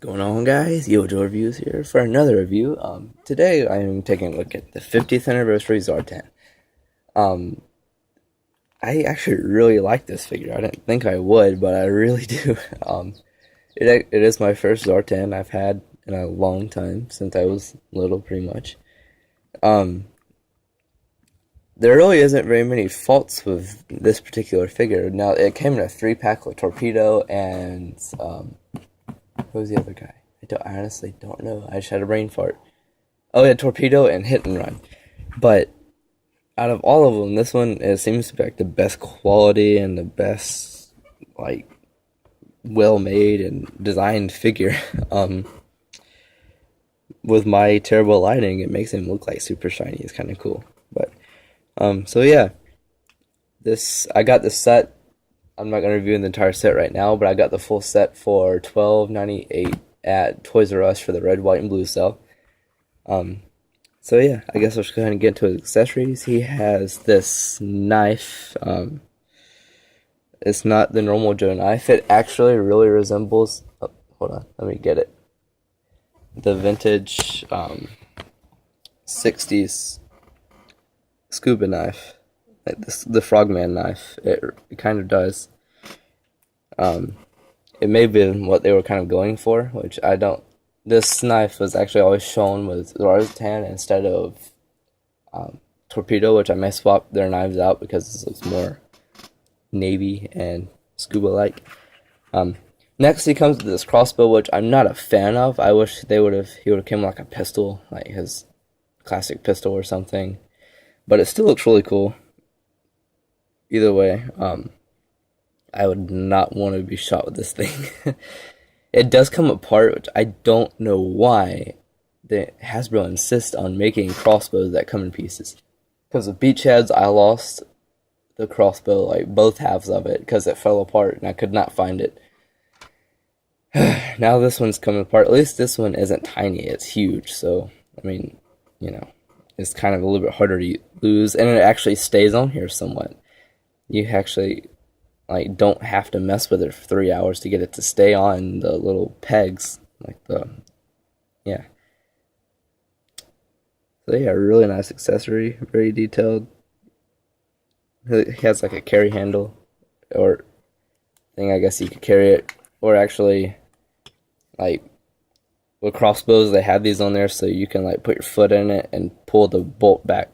Going on, guys? Yojo Reviews here for another review. Today I am taking a look at the 50th anniversary Zartan. Um, I actually really like this figure. I didn't think I would, but I really do. It is my first Zartan I've had in a long time, since I was little, pretty much. Um, there really isn't very many faults with this particular figure. Now, it came in a 3-pack with Torpedo and, who was the other guy? I honestly don't know. I just had a brain fart. Oh yeah, Torpedo and Hit and Run. But out of all of them, this one seems to be like the best quality and the best, like, well made and designed figure. With my terrible lighting, it makes him look like super shiny. It's kind of cool. But so yeah, I got this set. I'm not going to review the entire set right now, but I got the full set for $12.98 at Toys R Us for the red, white, and blue cell. So yeah, I guess I'll just go ahead and get into his accessories. He has this knife. It's not the normal Joe knife. It actually really resembles... Oh, hold on, let me get it. The vintage 60s scuba knife. Like the Frogman knife. It kind of does. It may have been what they were kind of going for, which I don't. This knife was actually always shown with Zartan instead of Torpedo, which I may swap their knives out because this looks more navy and scuba-like. Next, he comes with this crossbow, which I'm not a fan of. I wish he would have came with like a pistol, like his classic pistol or something. But it still looks really cool. Either way, I would not want to be shot with this thing. It does come apart, which I don't know why Hasbro insists on making crossbows that come in pieces. Because with Beachheads, I lost the crossbow, like both halves of it, because it fell apart and I could not find it. Now this one's coming apart. At least this one isn't tiny, it's huge. So, I mean, it's kind of a little bit harder to lose, and it actually stays on here somewhat. You actually don't have to mess with it for 3 hours to get it to stay on the little pegs, yeah. So yeah, really nice accessory, very detailed. It has like a carry handle or thing. I guess you could carry it, or actually, like with crossbows, they have these on there so you can put your foot in it and pull the bolt back.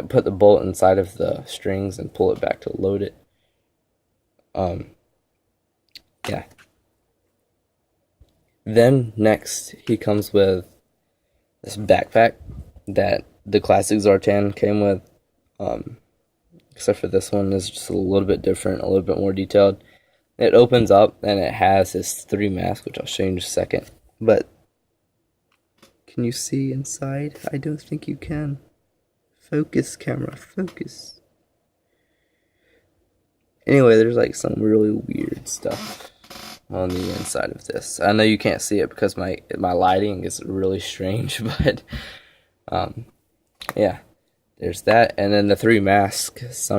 Put the bolt inside of the strings and pull it back to load it. Yeah. Then next, he comes with this backpack that the classic Zartan came with. Except for this one is just a little bit different, a little bit more detailed. It opens up and it has this 3 mask, which I'll show you in just a second. But can you see inside? I don't think you can. Focus, camera, focus. Anyway, there's some really weird stuff on the inside of this. I know you can't see it because my lighting is really strange, but yeah, there's that. And then the 3 masks.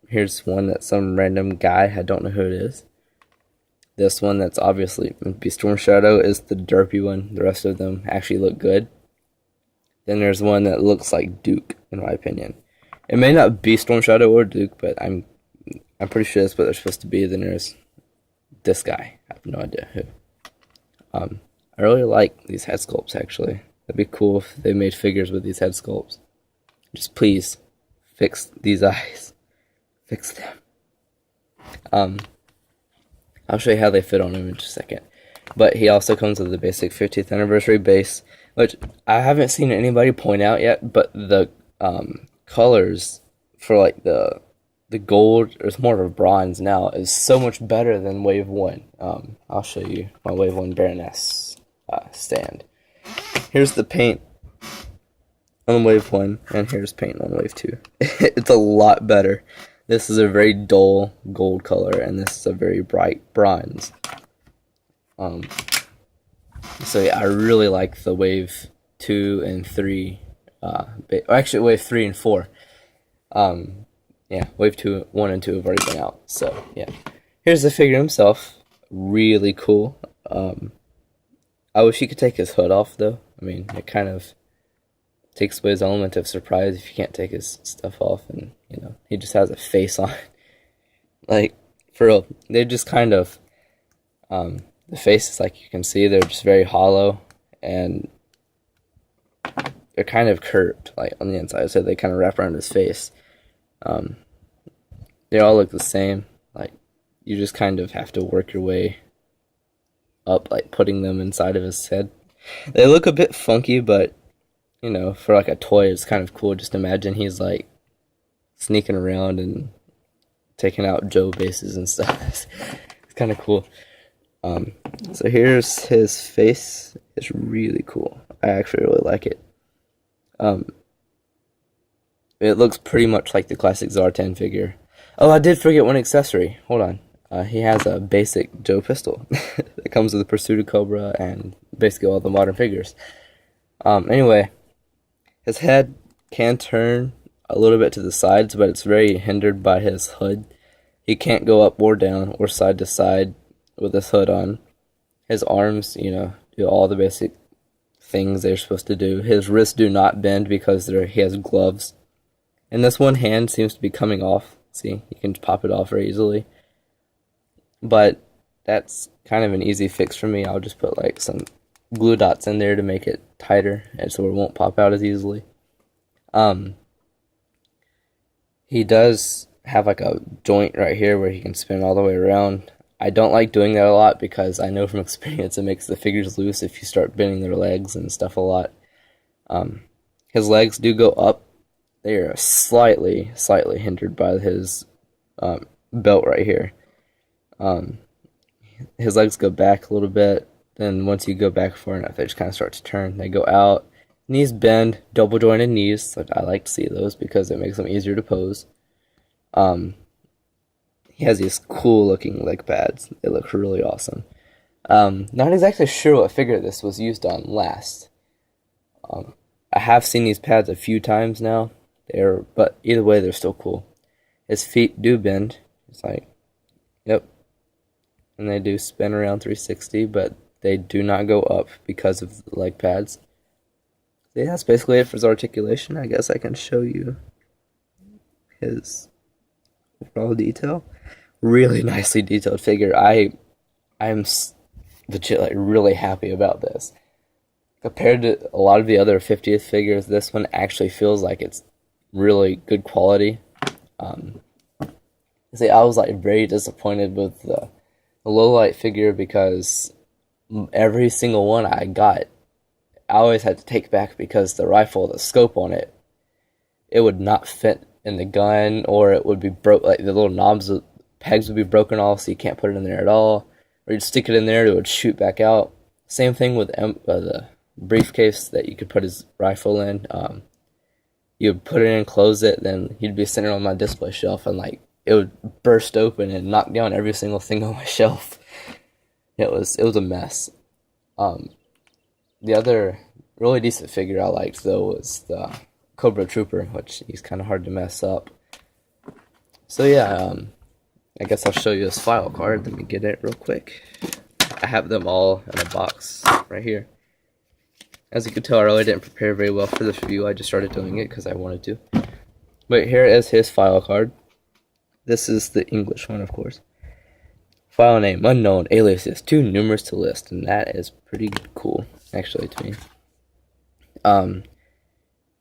Here's one that some random guy, I don't know who it is. This one that's obviously be Storm Shadow is the derpy one. The rest of them actually look good. Then there's one that looks like Duke, in my opinion. It may not be Storm Shadow or Duke, but I'm pretty sure that's what they're supposed to be. Then there's this guy. I have no idea who. I really like these head sculpts, actually. It'd be cool if they made figures with these head sculpts. Just please, fix these eyes. Fix them. I'll show you how they fit on him in just a second. But he also comes with the basic 50th anniversary base, which I haven't seen anybody point out yet, but the colors for the gold, or it's more of a bronze now, is so much better than Wave 1. I'll show you my Wave 1 Baroness stand. Here's the paint on Wave 1, and here's paint on Wave 2. It's a lot better. This is a very dull gold color, and this is a very bright bronze. So yeah, I really like the Wave 2 and 3, actually Wave 3 and 4. Yeah, Wave 1 and 2 have already been out, so yeah. Here's the figure himself, really cool. I wish he could take his hood off though. I mean, it kind of takes away his element of surprise if you can't take his stuff off, and he just has a face on. Like, for real, they just kind of the faces, like you can see, they're just very hollow, and they're kind of curved, like on the inside, so they kind of wrap around his face. Um, they all look the same. Like, you just kind of have to work your way up, like putting them inside of his head. They look a bit funky, but for like a toy, it's kind of cool. Just imagine he's like sneaking around and taking out Joe bases and stuff. It's kind of cool. So here's his face. It's really cool. I actually really like it. It looks pretty much like the classic Zartan figure. Oh, I did forget one accessory. Hold on. He has a basic Joe pistol that comes with the Pursuit Cobra and basically all the modern figures. Anyway, his head can turn a little bit to the sides, but it's very hindered by his hood. He can't go up or down or side to side with his hood on. His arms, do all the basic things they're supposed to do. His wrists do not bend because he has gloves. And this one hand seems to be coming off. See, you can pop it off very easily. But that's kind of an easy fix for me. I'll just put like some glue dots in there to make it tighter, and so it won't pop out as easily. He does have like a joint right here where he can spin all the way around. I don't like doing that a lot because I know from experience it makes the figures loose if you start bending their legs and stuff a lot. His legs do go up. They are slightly hindered by his belt right here. His legs go back a little bit. Then once you go back far enough, they just kind of start to turn. They go out. Knees bend, double jointed knees. I like to see those because it makes them easier to pose. He has these cool looking leg pads. They look really awesome. Not exactly sure what figure this was used on last. I have seen these pads a few times now. But either way, they're still cool. His feet do bend. It's like, yep. And they do spin around 360, but they do not go up because of the leg pads. So yeah, that's basically it for his articulation. I guess I can show you his overall detail. Really nicely detailed figure. I am legit really happy about this. Compared to a lot of the other 50th figures, this one actually feels like it's really good quality. See, I was very disappointed with the low light figure because every single one I got, I always had to take back because the rifle, the scope on it, it would not fit in the gun, or it would be broke. Like the little knobs, the pegs would be broken off, so you can't put it in there at all. Or you'd stick it in there, it would shoot back out. Same thing with the briefcase that you could put his rifle in. You would put it in, close it, then he'd be sitting on my display shelf, and it would burst open and knock down every single thing on my shelf. It was a mess. The other really decent figure I liked though was the Cobra Trooper, which he's kind of hard to mess up. So yeah, I guess I'll show you this file card. Let me get it real quick. I have them all in a box right here. As you can tell, I really didn't prepare very well for this review. I just started doing it because I wanted to. But here is his file card. This is the English one, of course. File name, unknown, aliases, too numerous to list. And that is pretty cool, actually, to me.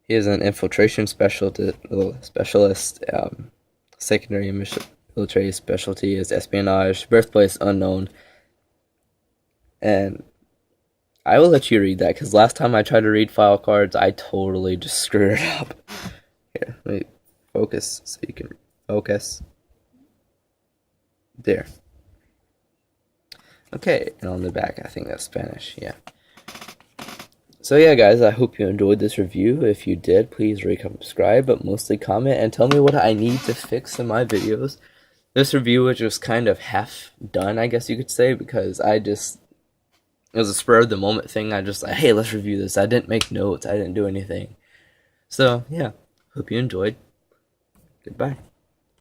He is an infiltration specialist. Secondary military specialty is espionage. Birthplace, unknown. And I will let you read that, because last time I tried to read file cards, I totally just screwed it up. Here, let me focus so you can focus. There. Okay, and on the back, I think that's Spanish, yeah. So yeah, guys, I hope you enjoyed this review. If you did, please rate, subscribe, but mostly comment and tell me what I need to fix in my videos. This review was just kind of half done, I guess you could say, because it was a spur of the moment thing. I just hey, let's review this. I didn't make notes. I didn't do anything. So yeah, hope you enjoyed. Goodbye.